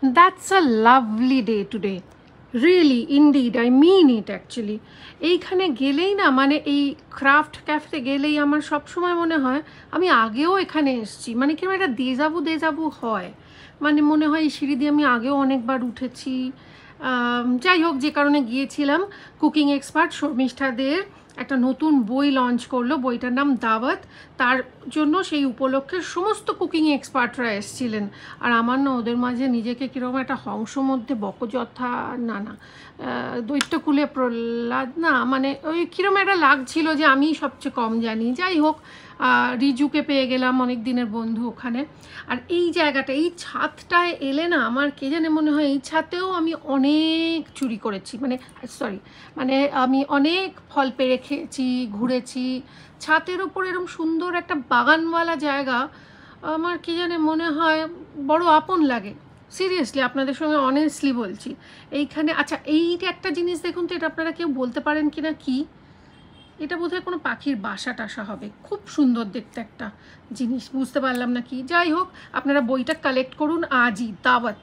That's a lovely day today. Really, indeed, I mean it actually. এইখানে গেলেই না মানে এই ক্রাফট ক্যাফেতে গেলেই আমার সবসময় মনে হয় আমি আগেও এখানে এসেছি, মানে কিরকম একটা দেজাবু হয়, মানে মনে হয় এই সিঁড়ি দিয়ে আমি আগেও অনেকবার উঠেছি। যাই হোক, যে কারণে গিয়েছিলাম, কুকিং এক্সপার্ট শর্মিষ্ঠা দের একটা নতুন বই লঞ্চ করলো, বইটার নাম দাওয়াত। তার জন্য সেই উপলক্ষে সমস্ত কুকিং এক্সপার্টরা এসেছিলেন। আর আমার না ওদের মাঝে নিজেকে কীরকম একটা হংস মধ্যে বকযথা, না দৈত্যকুলে প্রহ্লাদ, না মানে ওই কীরকম একটা লাগছিল যে আমি সবচেয়ে কম জানি। যাই হোক, রিজুকে পেয়ে গেলাম, অনেক দিনের বন্ধু ওখানে। আর এই জায়গাটা, এই ছাদটায় এলে না আমার কে জানে মনে হয় এই ছাদেও আমি অনেক চুরি করেছি, মানে আমি অনেক ফল পেড়ে খেয়েছি, ঘুরেছি। ছাদের ওপর এরকম সুন্দর একটা বাগানওয়ালা জায়গা আমার কি জানে মনে হয় বড় আপন লাগে। সিরিয়াসলি আপনাদের সঙ্গে অনেস্টলি বলছি। এইখানে আচ্ছা, এইটা একটা জিনিস দেখুন তো, এটা আপনারা কেউ বলতে পারেন কি না, কি এটা বোধহয় কোনো পাখির বাসা টাসা হবে, খুব সুন্দর দেখতে একটা জিনিস, বুঝতে পারলাম না কি। যাই হোক, আপনারা বইটা কালেক্ট করুন আজই, দাওয়াত।